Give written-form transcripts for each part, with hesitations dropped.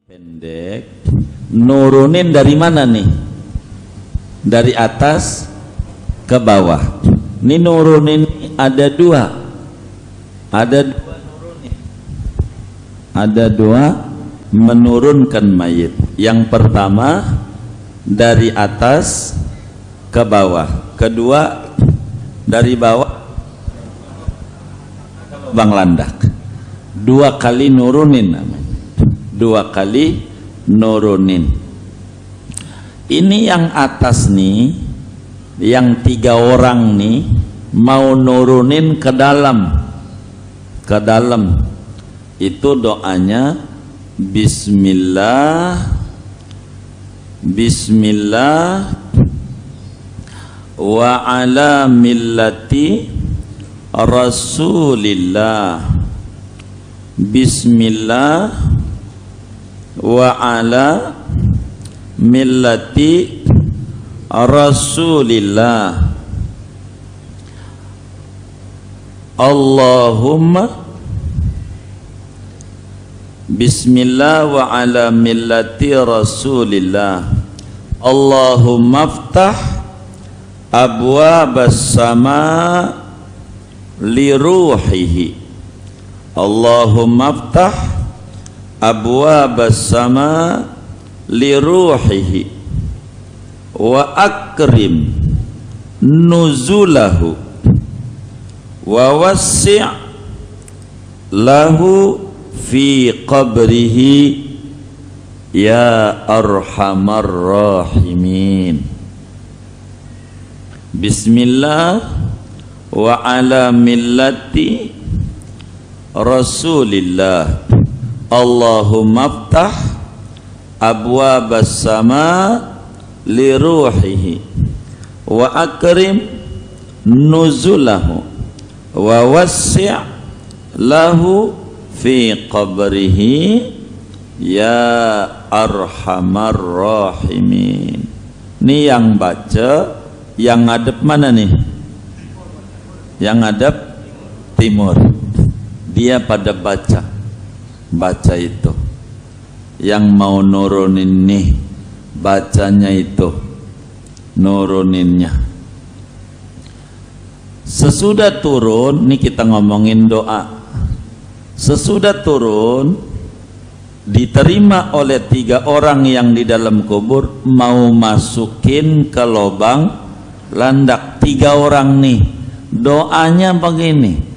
Pendek, nurunin dari mana nih? Dari atas ke bawah. Ini nurunin ada dua nurunin. Ada dua menurunkan mayit. Yang pertama dari atas ke bawah. Kedua dari bawah ke lubang landak. Dua kali nurunin namanya. Dua kali nurunin. Ini yang atas nih, yang 3 orang nih mau nurunin ke dalam. Itu doanya Bismillah wa ala millati Rasulillah. Bismillah wa ala millati Rasulillah. Allahumma Bismillah wa ala millati Rasulillah. Allahumma aftah abwabas sama li ruhihi. Allahumma aftah abwabas sama li ruhihi wa akrim nuzulahu wa wassi' lahu fi qabrihi ya arhamar rahimin. Bismillah wa ala millati Rasulillah. Allahumma aftah abwabas sama li ruhihi wa akrim nuzulahu wa wassi' lahu fi qabrihi ya arhamar rahimin. Ini yang baca, yang ngadep mana nih? Yang ngadep timur. Dia pada baca itu. Yang mau nurunin nih bacanya itu, nuruninnya. Sesudah turun, nih kita ngomongin doa. Sesudah turun, diterima oleh 3 orang yang di dalam kubur, mau masukin ke lubang landak. 3 orang nih, doanya begini.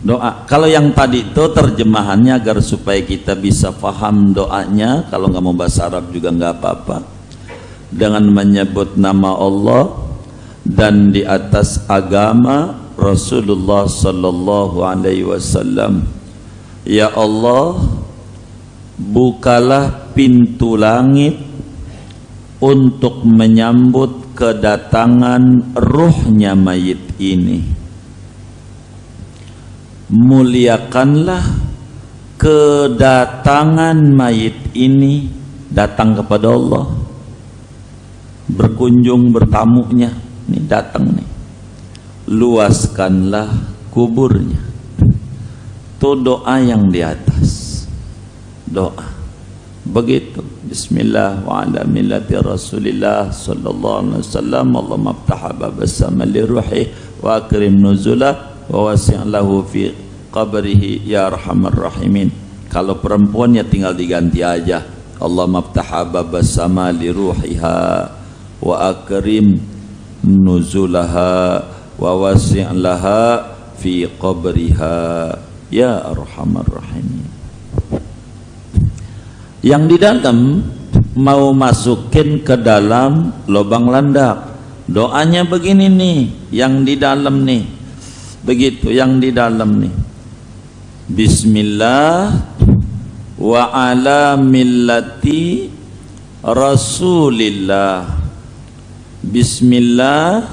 Doa, kalau yang tadi itu terjemahannya agar supaya kita bisa paham doanya. Kalau nggak mau bahasa Arab juga nggak apa-apa. Dengan menyebut nama Allah dan di atas agama Rasulullah Sallallahu Alaihi Wasallam. Ya Allah, bukalah pintu langit untuk menyambut kedatangan ruhnya mayit ini. Muliakanlah kedatangan mayit ini datang kepada Allah, berkunjung bertamunya, ini datang nih. Luaskanlah kuburnya. Itu doa yang di atas. Doa begitu. Bismillah wa ala millati Rasulillah sallallahu alaihi wasallam. Allahumma aftah babas sama li ruhi wa akrim nuzulah wa wasi' lahu fi qabrihi ya arhamar rahimin. Kalau perempuan ya tinggal diganti aja. Allahumma aftah babas sama li ruhiha wa akrim nuzulaha wa wasi' laha fi qabriha ya arhamar rahimin. Yang di dalam mau masukin ke dalam lubang landak, doanya begini nih, yang di dalam nih. Begitu yang di dalam nih. Bismillah wa ala millati Rasulillah. Bismillah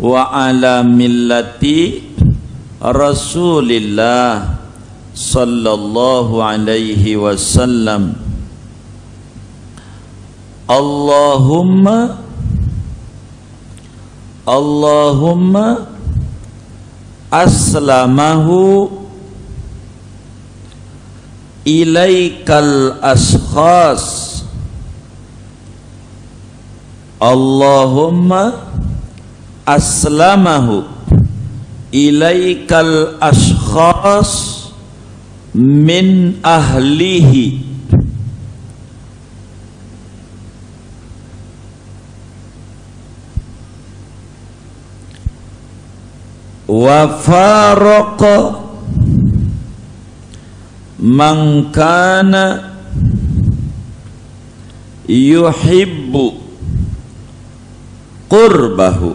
wa ala millati Rasulillah sallallahu alaihi wasallam. Allahumma aslamahu ilaikal ashkhas, Allahumma aslamahu ilaikal ashkhas min ahlihi wa faraqa man kana yuhibbu qurbahu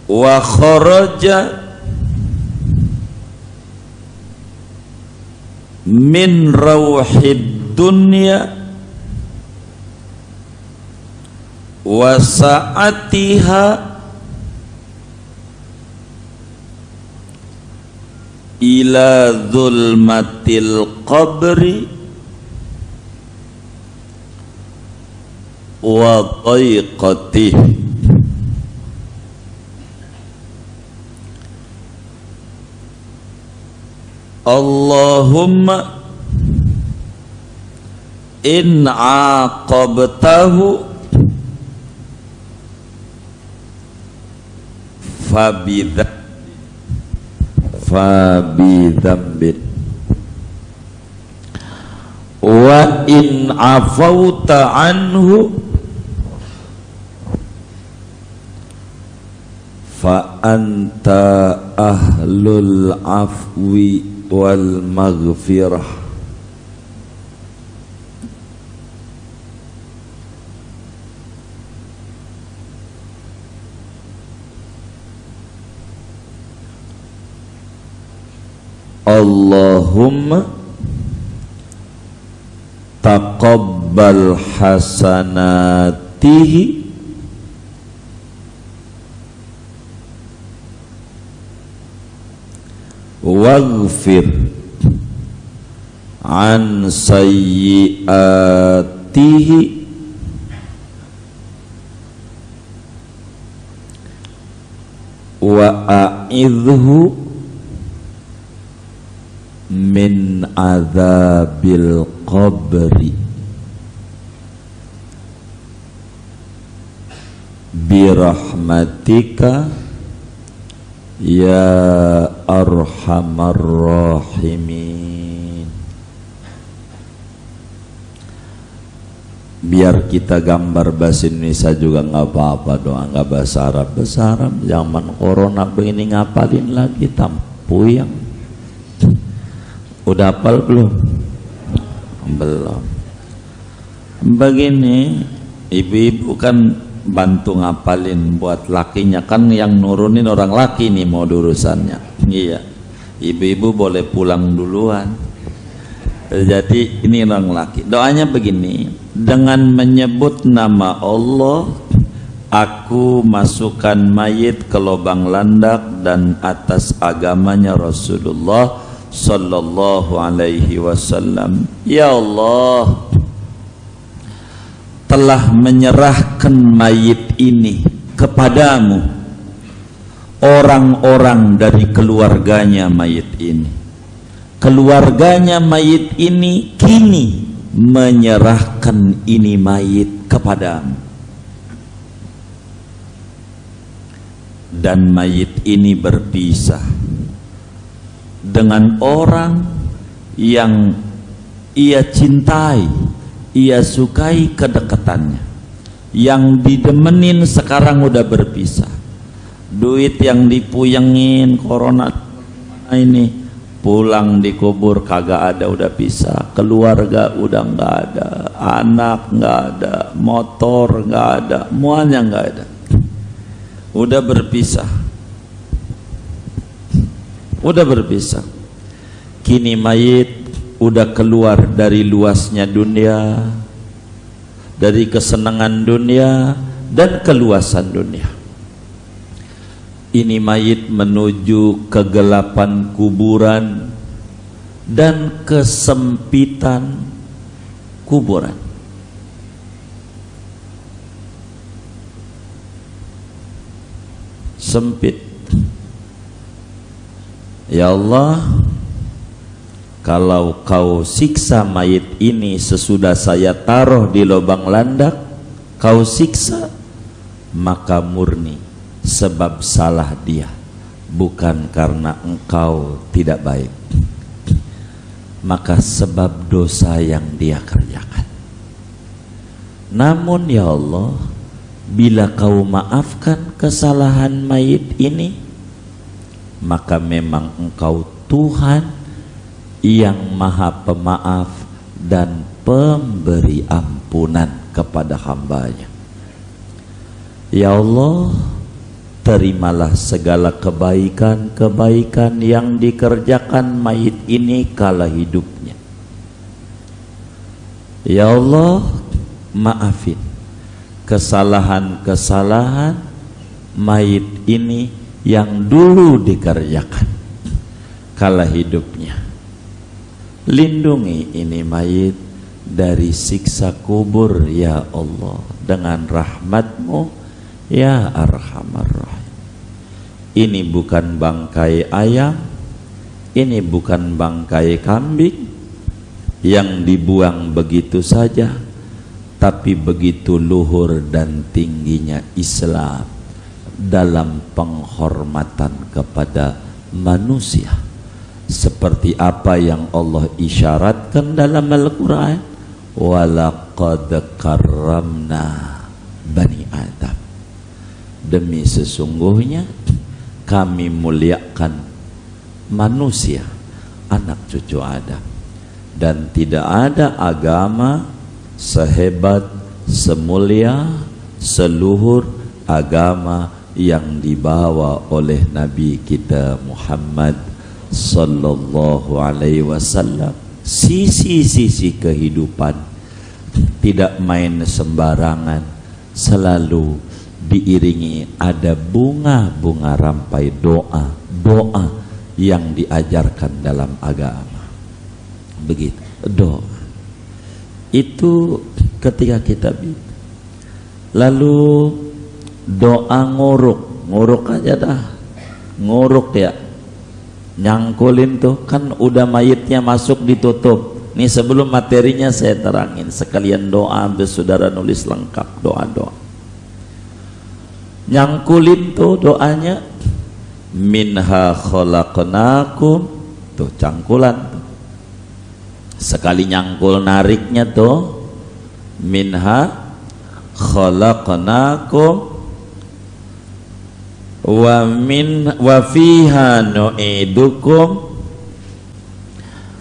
wa kharaja min rawhid dunya wa sa'atiha ila zulmatil qabri wa dhaiqatihi. Allahumma in aqabtahu fabidhambin wa in afauta anhu fa anta ahlul afwi wal maghfirah. Allahumma taqabbal hasanatihi waghfir an sayyiatihi wa a'idhu min adzabil qabri birahmatika ya arhamar rahimin. Biar kita gambar bahasa Indonesia juga nggak apa-apa, doa nggak bahasa Arab. Bahasa Arab zaman corona begini ngapalin lagi tampuyang. Udah hafal belum? Belum. Begini, ibu-ibu kan bantu ngapalin buat lakinya, kan yang nurunin orang laki nih mau urusannya. Iya. Ibu-ibu boleh pulang duluan. Jadi ini orang laki. Doanya begini, dengan menyebut nama Allah, aku masukkan mayit ke lubang landak dan atas agamanya Rasulullah sallallahu alaihi wasallam. Ya Allah, telah menyerahkan mayit ini kepadamu, orang-orang dari keluarganya mayit ini. Keluarganya mayit ini kini menyerahkan ini mayit kepadamu. Dan mayit ini berpisah dengan orang yang ia cintai, ia sukai kedekatannya, yang didemenin sekarang udah berpisah. Duit yang dipuyengin corona ini, pulang dikubur kagak ada, udah pisah. Keluarga udah nggak ada, anak nggak ada, motor nggak ada, semuanya nggak ada, udah berpisah. Udah berpisah. Kini mayit udah keluar dari luasnya dunia, dari kesenangan dunia dan keluasan dunia. Ini mayit menuju kegelapan kuburan dan kesempitan kuburan. sempit. Ya Allah, kalau kau siksa mayit ini sesudah saya taruh di lubang landak, kau siksa, maka murni sebab salah dia, bukan karena engkau tidak baik, maka sebab dosa yang dia kerjakan. Namun ya Allah, bila kau maafkan kesalahan mayit ini, maka memang engkau Tuhan yang maha pemaaf dan pemberi ampunan kepada hambanya. Ya Allah, terimalah segala kebaikan-kebaikan yang dikerjakan mayit ini kala hidupnya. Ya Allah, maafin kesalahan-kesalahan mayit ini yang dulu dikerjakan kala hidupnya. Lindungi ini mayit dari siksa kubur ya Allah, dengan rahmat-Mu ya Arhamar Rahim. Ini bukan bangkai ayam, ini bukan bangkai kambing yang dibuang begitu saja, tapi begitu luhur dan tingginya Islam dalam penghormatan kepada manusia, seperti apa yang Allah isyaratkan dalam Al-Quran, walaqad karramna bani Adam, demi sesungguhnya kami muliakan manusia, anak cucu Adam, dan tidak ada agama sehebat, semulia, seluhur agama yang dibawa oleh Nabi kita Muhammad sallallahu alaihi wasallam. Sisi-sisi kehidupan tidak main sembarangan, selalu diiringi ada bunga-bunga rampai doa yang diajarkan dalam agama. Begitu doa itu ketika kita lalu doa nguruk aja dah, nguruk ya, nyangkulin tuh kan udah mayitnya masuk ditutup. Nih sebelum materinya saya terangin sekalian doa, saudara nulis lengkap doa-doa. Nyangkulin tuh doanya, minha khalaqnakum, tuh cangkulan tuh. Sekali nyangkul nariknya tuh, minha khalaqnakum wa fiha nu'idukum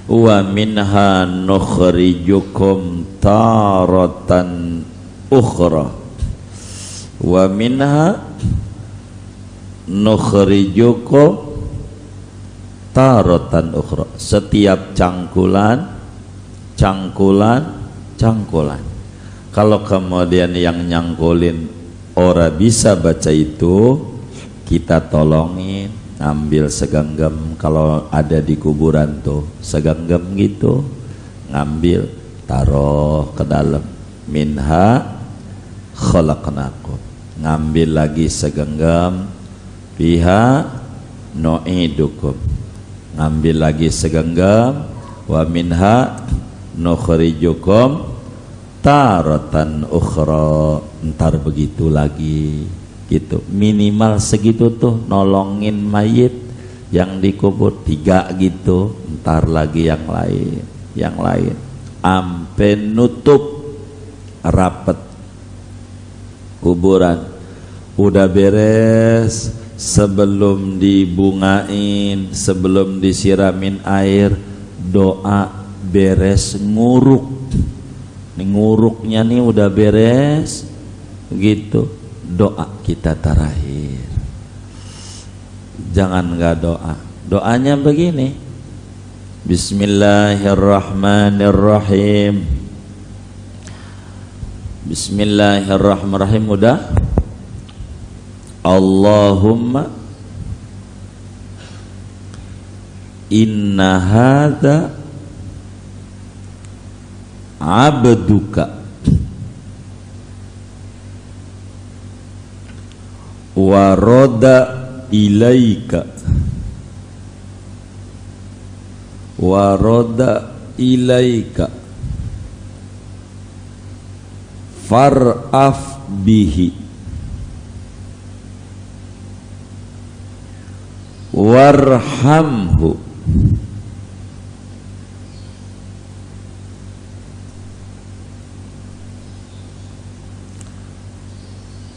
wa minha nukhrijukum taratan ukhra wa minha nukhrijukum taratan ukhra. Setiap cangkulan. Kalau kemudian yang nyangkulin ora bisa baca itu, kita tolongin, ambil segenggam. Kalau ada di kuburan tuh segenggam gitu, ngambil, taruh ke dalam, minha khalaqnakum, ngambil lagi segenggam, fiha nu'idukum, ngambil lagi segenggam, wa minha nukhrijukum taratan ukhra, ntar begitu lagi gitu. Minimal segitu tuh nolongin mayit yang dikubur, 3 gitu, ntar lagi yang lain ampe nutup rapet kuburan. Udah beres, sebelum dibungain, sebelum disiramin air, doa beres nguruk. Nih nguruknya nih udah beres gitu, doa kita terakhir. Jangan nggak doa. Doanya begini, Bismillahirrahmanirrahim. Bismillahirrahmanirrahim udah. Allahumma inna hadza abduka waroda ilaika, waroda ilaika, far'af bihi, warhamhu,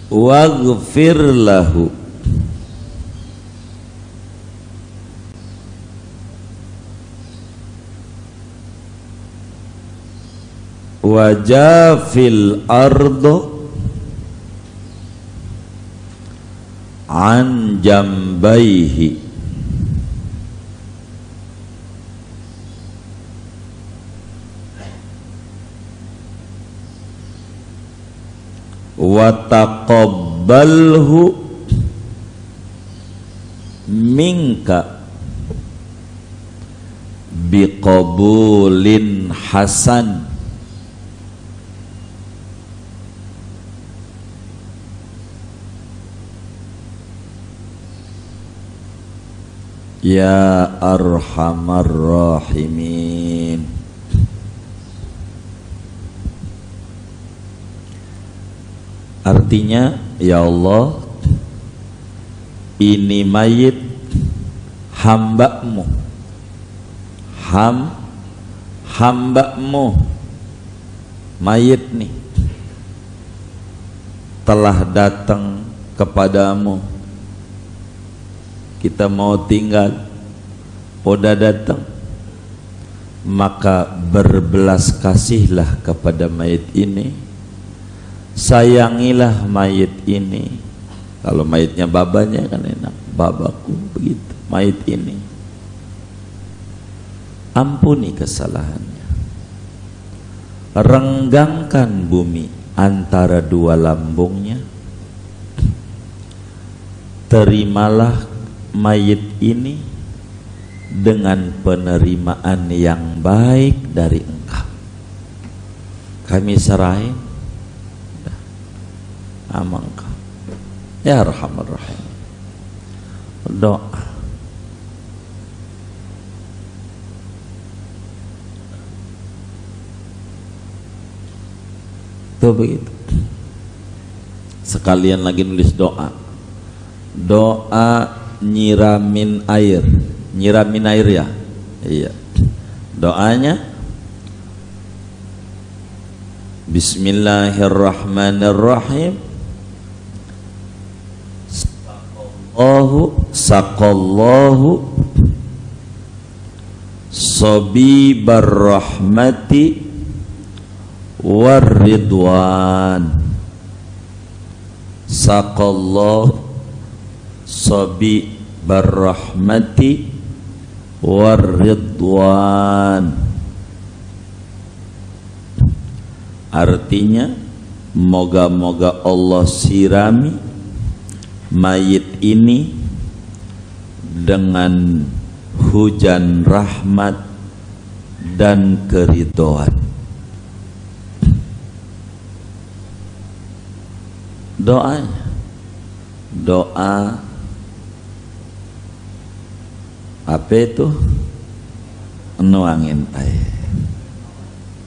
waghfir lahu, wajafil ardo an jambaihi, wa taqabbalhu minka biqabulin hasan, ya arhamar rahimin. Artinya, ya Allah, ini mayit hamba-Mu, hamba-Mu, mayit nih telah datang kepadamu, kita mau tinggal, udah datang, maka berbelas kasihlah kepada mayit ini, sayangilah mayit ini. Kalau mayitnya babanya kan enak, babaku begitu, mayit ini ampuni kesalahannya, renggangkan bumi antara dua lambungnya, terimalah mayit ini dengan penerimaan yang baik dari Engkau. Kami serahin sama Engkau, ya Arhamar Rahim. Doa. Tuh begitu. Sekalian lagi nulis doa. Doa nyiramin air. Nyiramin air ya? Iya. Doanya Bismillahirrahmanirrahim. Saqallahu sabibar rahmati waridwan. Saqallahu sabibar rahmati waridwan. Artinya, moga-moga Allah sirami mayit ini dengan hujan rahmat dan keridhaan. Doanya, doa apa itu? Nuangin air.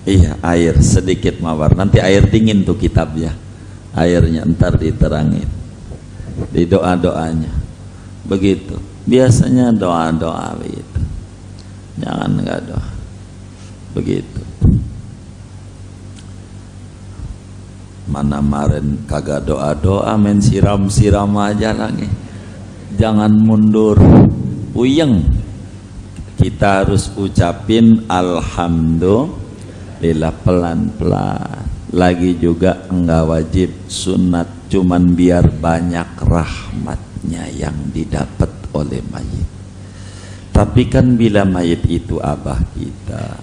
Iya, air sedikit mawar. Nanti air dingin tuh kitab ya, airnya ntar diterangin di doa-doanya begitu. Biasanya doa-doa begitu, jangan enggak doa begitu. Mana kemarin kagak doa-doa, main siram-siram aja lagi. Jangan mundur, puyeng. Kita harus ucapin alhamdulillah pelan-pelan. Lagi juga enggak wajib, sunat, cuman biar banyak rahmatnya yang didapat oleh mayit. Tapi kan bila mayit itu abah kita,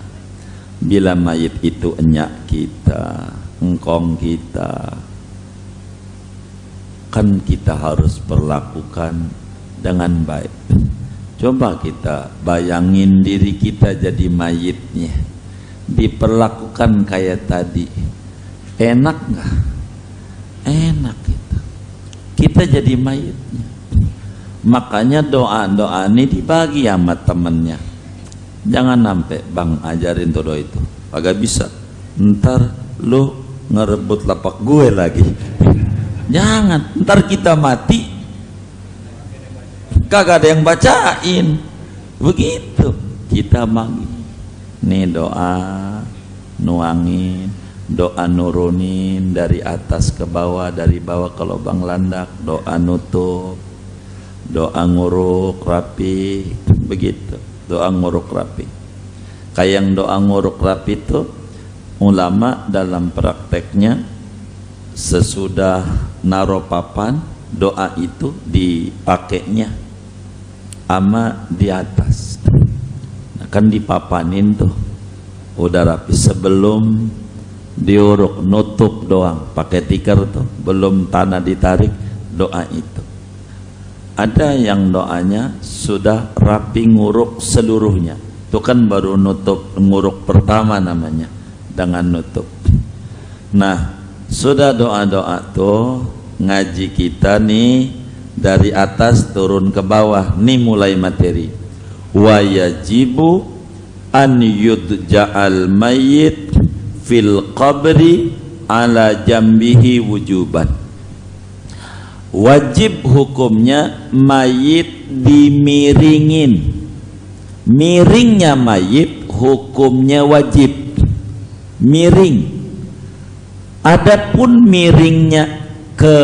bila mayit itu enyak kita, engkong kita, kan kita harus perlakukan dengan baik. Coba kita bayangin diri kita jadi mayitnya, diperlakukan kayak tadi, enak nggak? Enak gitu. kita jadi mayitnya. Makanya doa-doa ini dibagi sama temennya. Jangan sampai bang ajarin todo itu, agak bisa ntar lu ngerebut lapak gue lagi. Jangan, ntar kita mati kagak ada yang bacain. Begitu kita bagi nih doa, nuangin doa, nurunin dari atas ke bawah, dari bawah ke lubang landak, doa nutup, doa nguruk rapi, begitu. Doa nguruk rapi. Kayak yang doa nguruk rapi itu ulama dalam prakteknya sesudah naro papan, doa itu dipakainya ama di atas. Nah, kan dipapanin tuh udah rapi, sebelum diuruk nutup doang pakai tikar tuh, belum tanah ditarik, doa itu. Ada yang doanya sudah rapi nguruk seluruhnya, itu kan baru nutup, nguruk pertama namanya dengan nutup. Nah, sudah doa-doa tuh ngaji kita nih dari atas turun ke bawah, nih mulai materi. Wa yajibu an yudja'al mayyit fil qabri ala jambihi wujuban. Wajib hukumnya mayit dimiringin. Miringnya mayit hukumnya wajib miring. Adapun miringnya ke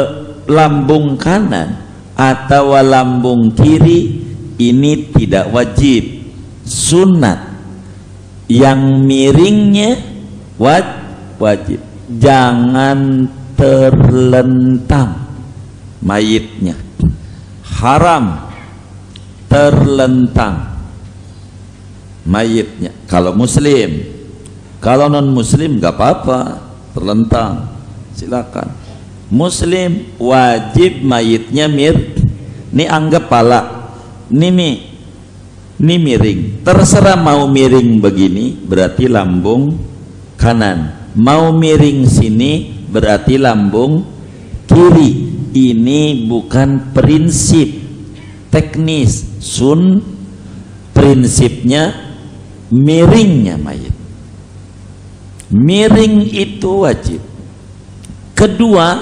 lambung kanan atau lambung kiri ini tidak wajib, sunat. Yang miringnya wajib. Jangan terlentang mayitnya, haram terlentang mayitnya kalau muslim. Kalau non muslim gak apa-apa terlentang, silakan. Muslim wajib mayitnya ini anggap pala ini miring, terserah mau miring begini berarti lambung kanan, mau miring sini berarti lambung kiri. Ini bukan prinsip teknis, prinsipnya miringnya mayit. Miring itu wajib. Kedua,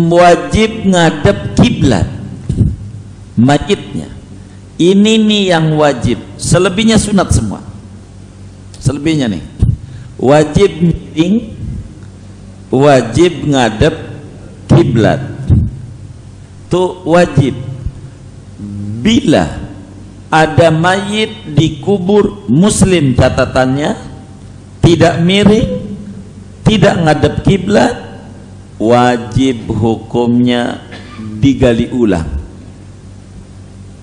wajib ngadep kiblat mayitnya. Ini nih yang wajib, selebihnya sunat semua. Selebihnya nih wajib miring, wajib ngadep kiblat, tuh wajib. Bila ada mayit dikubur muslim, catatannya tidak miring, tidak ngadep kiblat, wajib hukumnya digali ulang,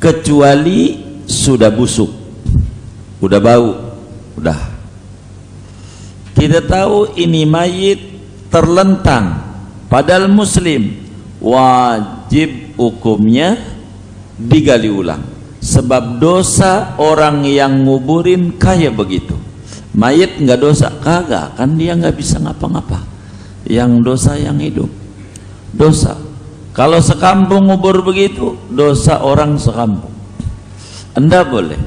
kecuali sudah busuk, udah bau, udah. Kita tahu ini mayit terlentang padahal muslim, wajib hukumnya digali ulang. Sebab dosa orang yang nguburin kayak begitu. Mayit nggak dosa, kagak, kan dia nggak bisa ngapa-ngapa. Yang dosa yang hidup, dosa. Kalau sekampung ngubur begitu, dosa orang sekampung. Anda boleh.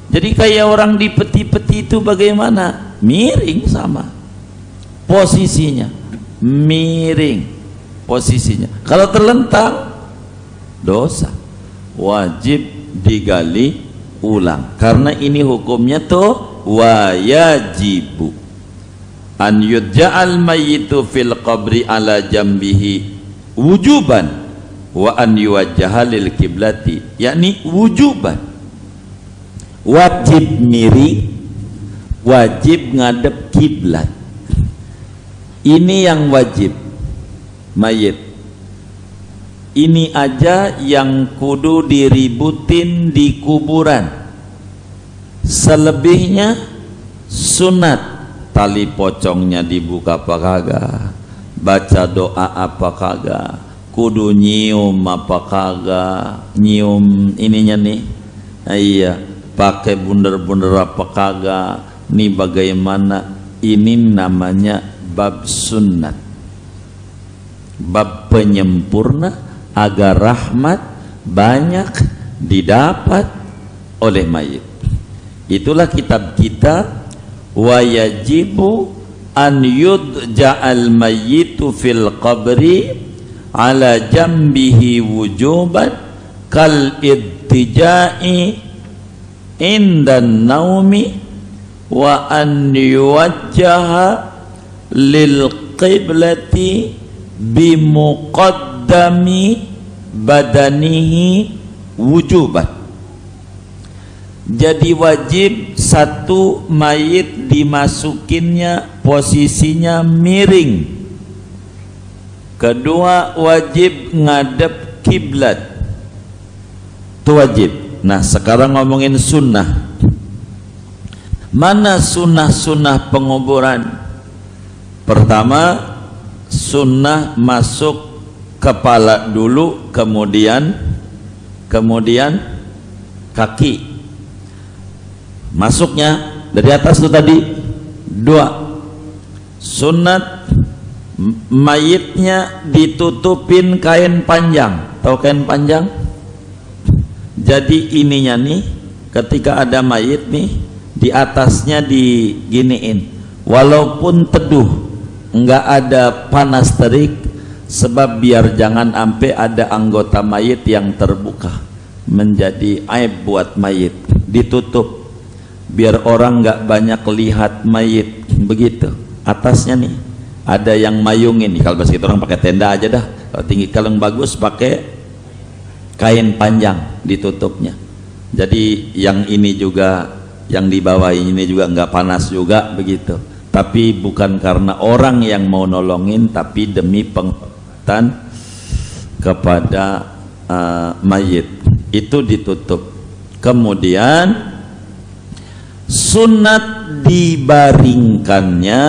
Jadi kayak orang di peti-peti itu bagaimana? Miring sama posisinya, miring posisinya. Kalau terlentang, dosa, wajib digali ulang. Karena ini hukumnya tuh wajibu an yudja'al mayyitu fil qabri ala jambihi wujuban wa an yuwajjaha lil kiblati, yakni wujuban, wajib miring, wajib ngadep kiblat. Ini yang wajib mayit. Ini aja yang kudu diributin di kuburan. Selebihnya sunat. Tali pocongnya dibuka apa kagak, baca doa apa kagak, kudu nyium apa kagak, nyium ininya nih, iya, pakai bunder-bunder apa kagak, nih bagaimana. Ini namanya bab sunnat. bab penyempurna agar rahmat banyak didapat oleh mayit. Itulah kitab kita, wa yajibu an yudja'al mayyitu fil qabri ala jambihi wujuban kal idtija'i indan naumi wa an yuwajjaha lil qiblati bimuqaddami badanihi wujuban. Jadi wajib satu mayit dimasukinnya posisinya miring. Kedua wajib ngadep kiblat. Itu wajib. Nah sekarang ngomongin sunnah. Mana sunnah-sunnah penguburan? Pertama sunnah masuk kepala dulu, kemudian kaki. Masuknya dari atas itu tadi. Dua, sunat mayitnya ditutupin kain panjang. Tahu kain panjang? Jadi ininya nih, ketika ada mayit nih, di atasnya diginiin, walaupun teduh, enggak ada panas terik, sebab biar jangan sampai ada anggota mayit yang terbuka menjadi aib buat mayit. Ditutup biar orang nggak banyak lihat mayit. Begitu atasnya nih ada yang mayungin nih. Kalau bahasa kita orang pakai tenda aja dah. Kalau tinggi kalau yang bagus pakai kain panjang ditutupnya. Jadi yang ini juga, yang di bawah ini juga nggak panas juga begitu. Tapi bukan karena orang yang mau nolongin, tapi demi penghormatan kepada mayit. Itu ditutup. Kemudian sunat dibaringkannya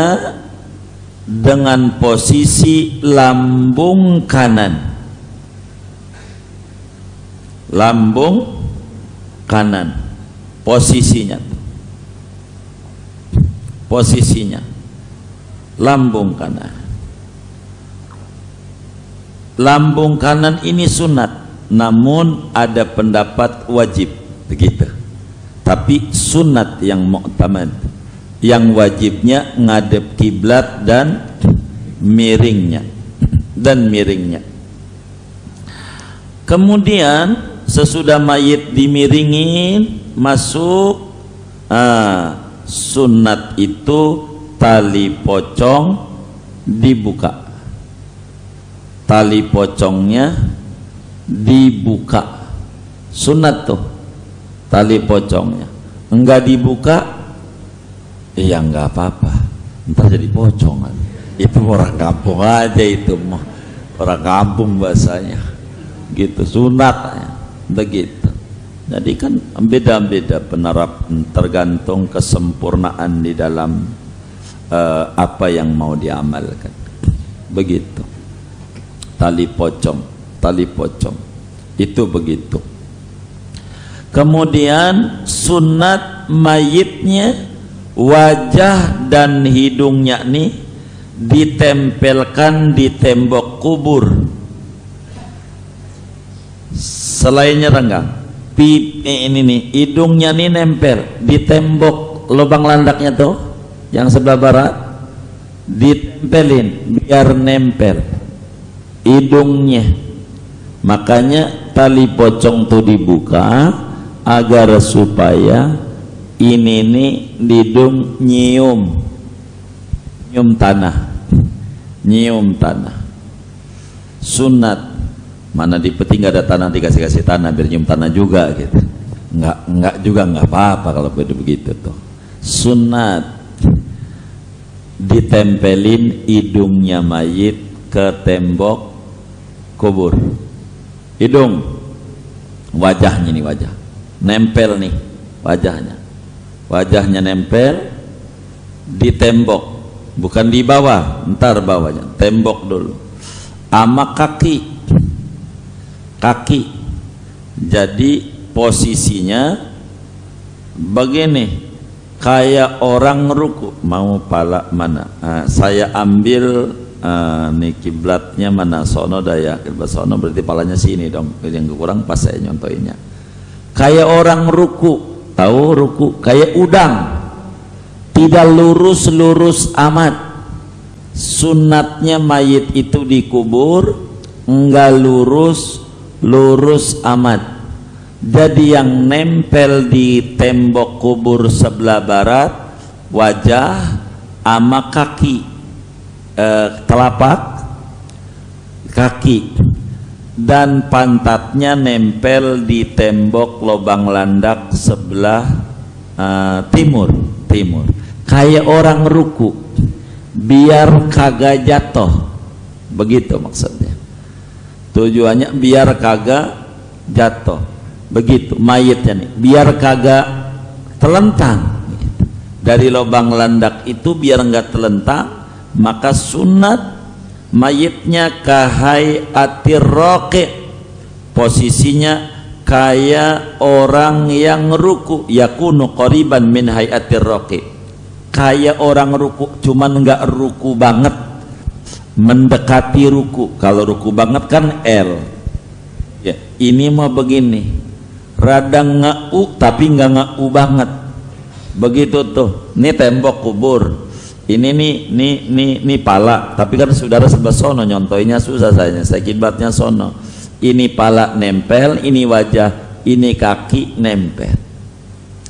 dengan posisi lambung kanan. Lambung kanan posisinya lambung kanan. Lambung kanan ini sunat, namun ada pendapat wajib begitu. Tapi sunat yang mu'tamad, yang wajibnya ngadep kiblat dan miringnya. Kemudian sesudah mayit dimiringin masuk, sunat itu tali pocong dibuka. Tali pocongnya dibuka. Sunat tuh tali pocongnya. Enggak dibuka, ya enggak apa-apa, ntar jadi pocongan. Itu orang kampung aja, itu mah orang kampung bahasanya gitu, sunatnya begitu. Jadi kan beda-beda penerapan tergantung kesempurnaan di dalam apa yang mau diamalkan. Begitu. Tali pocong itu begitu. Kemudian sunat mayitnya wajah dan hidungnya nih ditempelkan di tembok kubur. Selainnya renggang, ini nih hidungnya nih nempel di tembok lubang landaknya tuh yang sebelah barat, ditempelin biar nempel hidungnya. Makanya tali pocong tuh dibuka agar supaya ini nih hidung nyium tanah. Sunat. Mana di peti nggak ada tanah, dikasih tanah biar nyium tanah juga gitu. Nggak juga nggak apa-apa kalau begitu tuh. Sunat ditempelin hidungnya mayit ke tembok kubur. Hidung, wajahnya nih, wajah nempel nih, wajahnya nempel di tembok, bukan di bawah, ntar bawahnya tembok dulu. Ama kaki, jadi posisinya begini, kayak orang ruku. Mau pala mana? Saya ambil nih kiblatnya mana sono daya, kiblat sono berarti palanya sini dong. Yang kurang pas saya nyontoinnya. Kayak orang ruku, tahu ruku? Kayak udang, tidak lurus-lurus amat. Sunatnya mayit itu dikubur enggak lurus amat. Jadi yang nempel di tembok kubur sebelah barat wajah ama kaki, telapak kaki, dan pantatnya nempel di tembok lubang landak sebelah timur. Kayak orang ruku, biar kagak jatuh, begitu maksudnya. Tujuannya biar kagak jatuh, begitu mayitnya nih, biar kagak telentang gitu. Dari lubang landak itu biar enggak telentang, maka sunat mayitnya kahaiatir raqi, posisinya kayak orang yang ruku, yakunu qariban min hayatir raqi, kayak orang ruku, cuman enggak ruku banget, mendekati ruku. Kalau ruku banget kan L ya, ini mah begini, rada ngau tapi nggak ngau banget, begitu tuh. Ini tembok kubur, ini nih pala, tapi kan saudara sebelah sono, nyontoinya susah saya kiblatnya sono. Ini pala nempel, ini wajah, ini kaki nempel,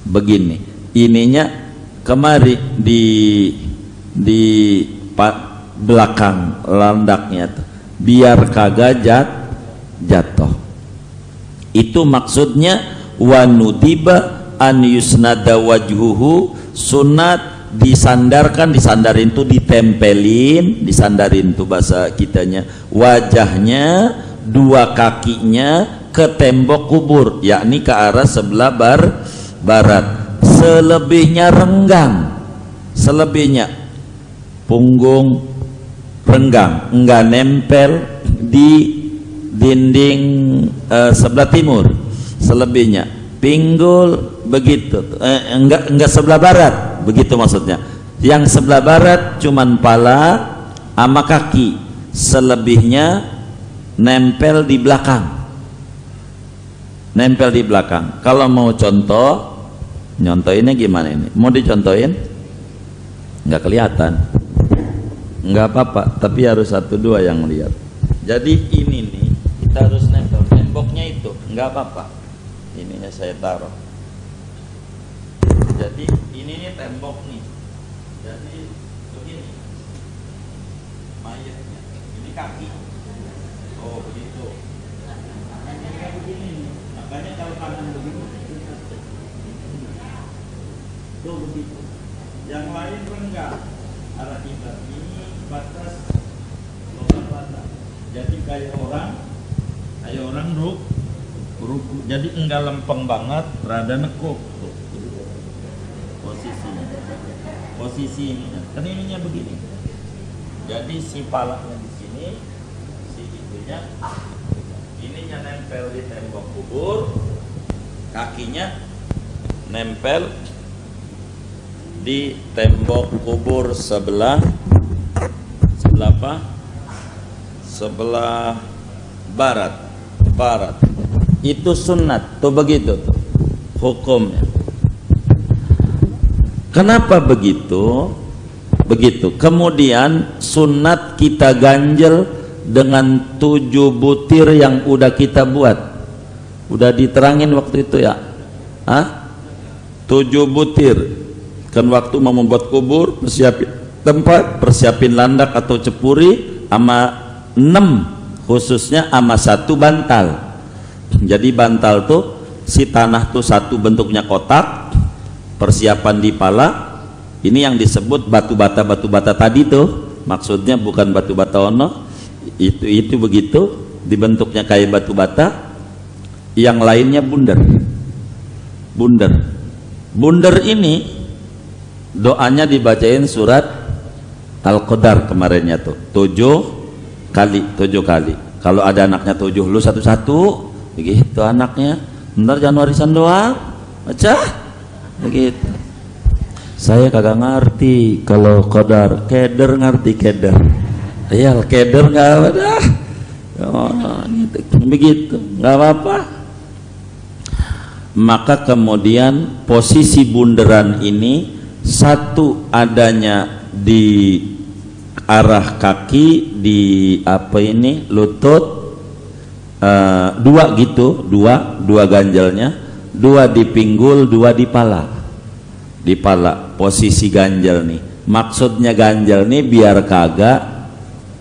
begini. Ininya kemari di belakang landaknya tuh, biar kagak jatuh. Itu maksudnya wanudiba an yusnada wajhuhu, sunat disandarin tuh, disandarin tuh bahasa kitanya, wajahnya, dua kakinya ke tembok kubur, yakni ke arah sebelah barat. Selebihnya renggang, selebihnya punggung renggang, enggak nempel di dinding sebelah timur. Selebihnya pinggul begitu, enggak sebelah barat, begitu maksudnya. Yang sebelah barat cuman pala sama kaki, selebihnya nempel di belakang, Kalau mau contoh, nyontoinnya gimana ini? Mau dicontohin? Nggak kelihatan, nggak apa-apa, tapi harus 1-2 yang lihat. Jadi ini nih, kita harus nempel temboknya itu, nggak apa-apa. Ininya saya taruh. Jadi ini nih tembok nih. Jadi begini, mayatnya, ini kaki. Oh begitu. Ini begini nih. Makanya kalau kanan begini, tuh begitu. Yang lain renggang, arah kiblat ini batas lubang landak. Jadi kayak orang ruku. Jadi enggak lempeng banget, rada nekuk. Posisi ininya, kan ininya begini. Jadi si palanya di sini, si ininya nempel di tembok kubur, kakinya nempel di tembok kubur sebelah apa? Sebelah barat. Itu sunat tuh, begitu tuh hukumnya. Kenapa begitu? Kemudian sunat kita ganjel dengan 7 butir yang udah kita buat, udah diterangin waktu itu ya. 7 butir. Kan waktu mau membuat kubur, persiapin tempat, persiapin landak atau cepuri, sama 6 khususnya, sama 1 bantal. Jadi bantal tuh si tanah tuh satu bentuknya kotak, persiapan di pala. Ini yang disebut batu bata tadi tuh, maksudnya bukan batu bata ono, itu begitu dibentuknya kayak batu bata. Yang lainnya bunder ini doanya dibacain surat Al-Qadar kemarinnya tuh 7 kali. Kalau ada anaknya 7, lu satu-satu begitu anaknya, ntar jangan warisan doang baca begitu. Saya kagak ngerti kalau Qadar, keder ngerti keder. Ya keder nggak ada. Oh, gitu. Begitu, nggak apa-apa. Maka kemudian posisi bunderan ini satu adanya di arah kaki, di apa ini lutut, dua gitu, dua ganjalnya, dua di pinggul, dua di pala. Di pala posisi ganjal nih. Maksudnya ganjal nih biar kagak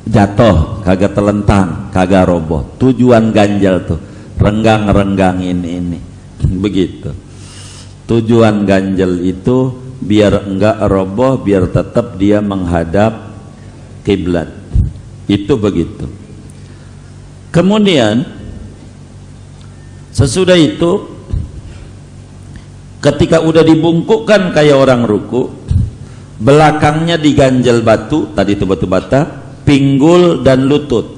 jatuh, kagak telentang, kagak roboh. Tujuan ganjal tuh renggang-renggangin ini. Begitu. Tujuan ganjal itu biar enggak roboh, biar tetap dia menghadap kiblat. Itu begitu. Kemudian sesudah itu ketika udah dibungkukkan kayak orang ruku, belakangnya diganjal batu, tadi itu batu bata, pinggul dan lutut.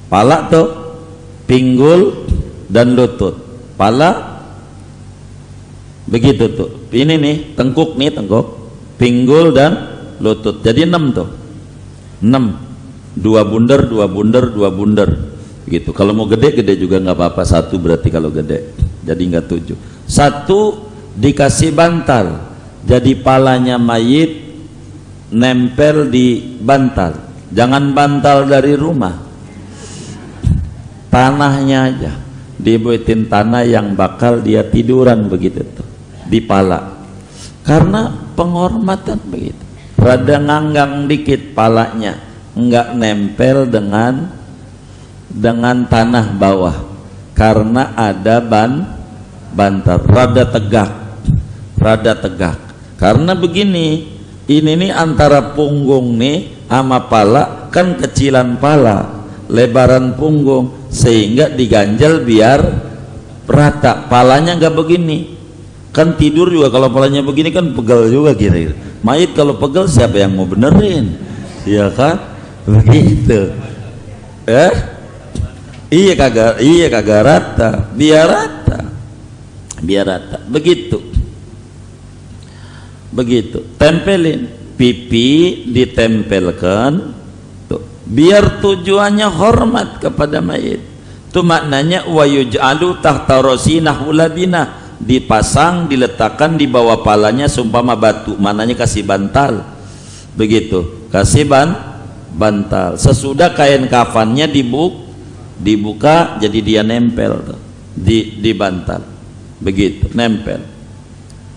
Pala tuh pinggul dan lutut. Pala begitu tuh. Ini nih tengkuk nih, tengkuk, pinggul dan lutut. Jadi 6 tuh. 6. 2 bunder, 2 bunder, 2 bunder. Gitu. Kalau mau gede juga nggak apa-apa, 1 berarti kalau gede. Jadi nggak 7. 1 dikasih bantal. Jadi palanya mayit nempel di bantal. Jangan bantal dari rumah. Tanahnya aja. Dibuatin tanah yang bakal dia tiduran begitu tuh di pala, karena penghormatan begitu. Rada nganggang dikit palanya, enggak nempel dengan tanah bawah, karena ada bantal. Rada tegak, karena begini, ini nih antara punggung nih sama pala kan kecilan pala, lebaran punggung, sehingga diganjal biar rata. Palanya nggak begini, kan tidur juga kalau palanya begini kan pegel juga kira-kira. Mayit kalau pegel siapa yang mau benerin, iya kan? Begitu. Iya kagak rata, biar rata. Begitu. Tempelin, pipi ditempelkan tuh, biar tujuannya hormat kepada mayit. Itu maknanya wa yuj'alu tahta rasinah labinah, dipasang, diletakkan di bawah palanya seumpama batu, maknanya kasih bantal. Begitu, kasih bantal. Sesudah kain kafannya dibuka, jadi dia nempel tuh di bantal. Begitu, nempel.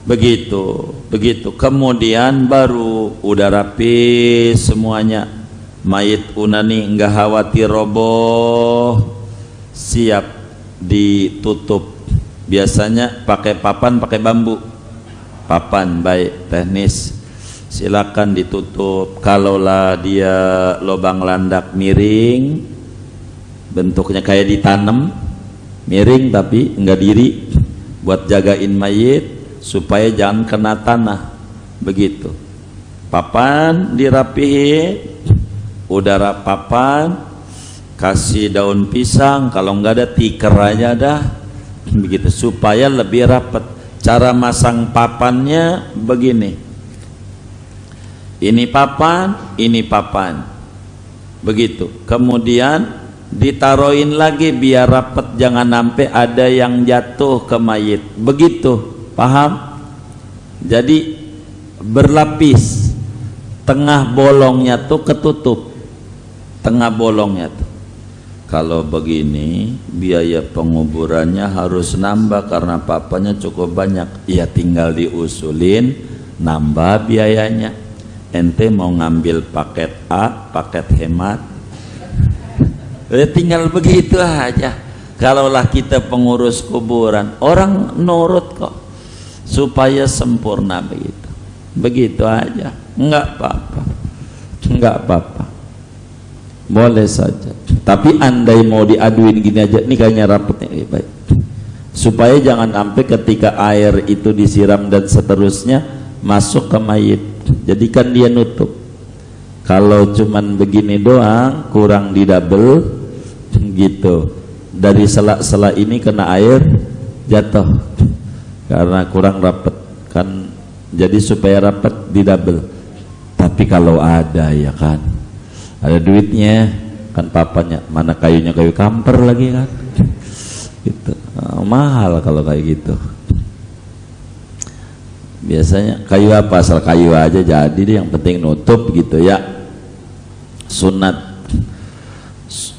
Begitu. Kemudian baru udah rapi semuanya. Mayit unani enggak khawatir roboh, siap ditutup. Biasanya pakai papan, pakai bambu. Papan baik, teknis. Silakan ditutup. Kalaulah dia lubang landak miring, bentuknya kayak ditanam, miring tapi enggak diri, buat jagain mayit supaya jangan kena tanah. Begitu. Papan dirapihin, udara papan, kasih daun pisang, kalau enggak ada tikar aja dah. Begitu, supaya lebih rapat. Cara masang papannya begini, ini papan, begitu. Kemudian ditaruhin lagi biar rapat, jangan sampai ada yang jatuh ke mayit. Begitu, paham? Jadi berlapis, tengah bolongnya tuh ketutup, tengah bolongnya tuh. Kalau begini biaya penguburannya harus nambah karena papanya cukup banyak. Ya tinggal diusulin nambah biayanya. Ente mau ngambil paket A, paket hemat, ya tinggal begitu aja. Kalaulah kita pengurus kuburan, orang nurut kok, supaya sempurna begitu. Begitu aja, enggak apa-apa, boleh saja. Tapi andai mau diaduin gini aja, ini kayaknya rapetnya baik, supaya jangan sampai ketika air itu disiram dan seterusnya masuk ke mayit, jadikan dia nutup. Kalau cuman begini doang, kurang di double gitu, dari sela-sela ini kena air jatuh karena kurang rapet kan. Jadi supaya rapat di double. Tapi kalau ada ya kan, ada duitnya kan, papanya mana kayunya kayu kamper lagi kan gitu. Mahal kalau kayak gitu. Biasanya kayu apa, asal kayu aja jadi deh, yang penting nutup gitu ya, sunat.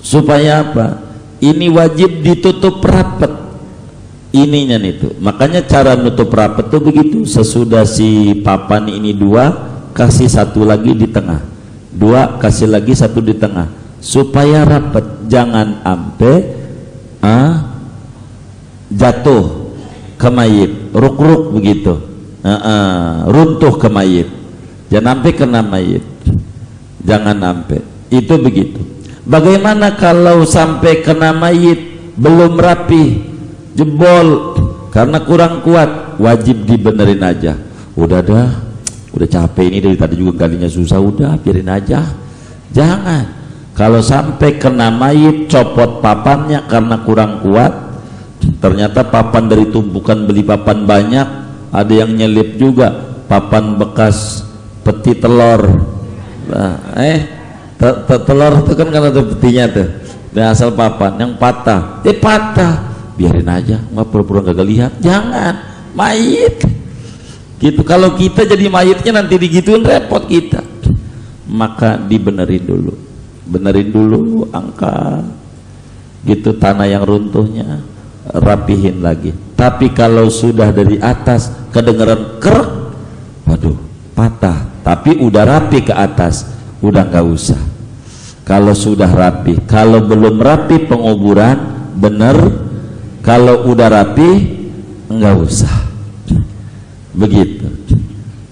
Supaya apa? Ini wajib ditutup rapat ininya nih tuh. Makanya cara nutup rapat tuh begitu, sesudah si papan ini 2, kasih satu lagi di tengah, 2 kasih lagi satu di tengah, supaya rapat, jangan ampe jatuh ke mayit, ruk-ruk begitu, runtuh ke mayit, jangan ampe kena mayit, jangan ampe. Itu begitu. Bagaimana kalau sampai kena mayit belum rapi, jebol karena kurang kuat, wajib dibenerin aja. Udah dah, udah capek ini dari tadi juga galinya susah, udah biarin aja. Jangan. Kalau sampai kena mayit, copot papannya karena kurang kuat. Ternyata papan dari tumpukan beli papan banyak, ada yang nyelip juga papan bekas peti telur. Telur itu kan ada petinya tuh, dan asal papan yang patah, patah, biarin aja, nggak pura-pura nggak lihat. Jangan mayit gitu. Kalau kita jadi mayitnya nanti digituin, repot kita. Maka dibenerin dulu, benerin dulu, angkat gitu tanah yang runtuhnya, rapihin lagi. Tapi kalau sudah dari atas kedengeran krek, waduh patah, tapi udah rapi ke atas, udah nggak usah. Kalau sudah rapi, kalau belum rapi penguburan bener, kalau udah rapi nggak usah. Begitu.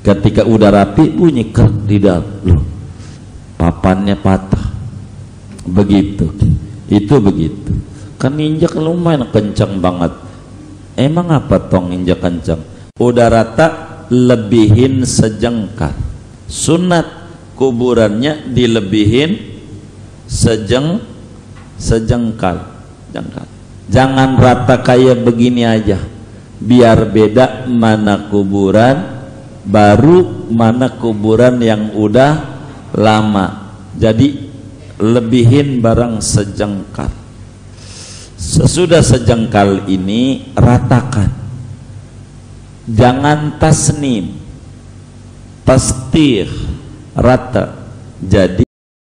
Ketika udah rapi bunyi krek di dalam, loh, papannya patah. Begitu. Itu begitu. Kan injak lumayan kencang banget. Emang apa tong injak kencang? Udah rata, lebihin sejengkal. Sunat kuburannya dilebihin sejengkal. Jangan rata kayak begini aja, biar beda mana kuburan baru, mana kuburan yang udah lama. Jadi lebihin barang sejengkal. Sesudah sejengkal ini ratakan, jangan tasnim, tastir, rata. Jadi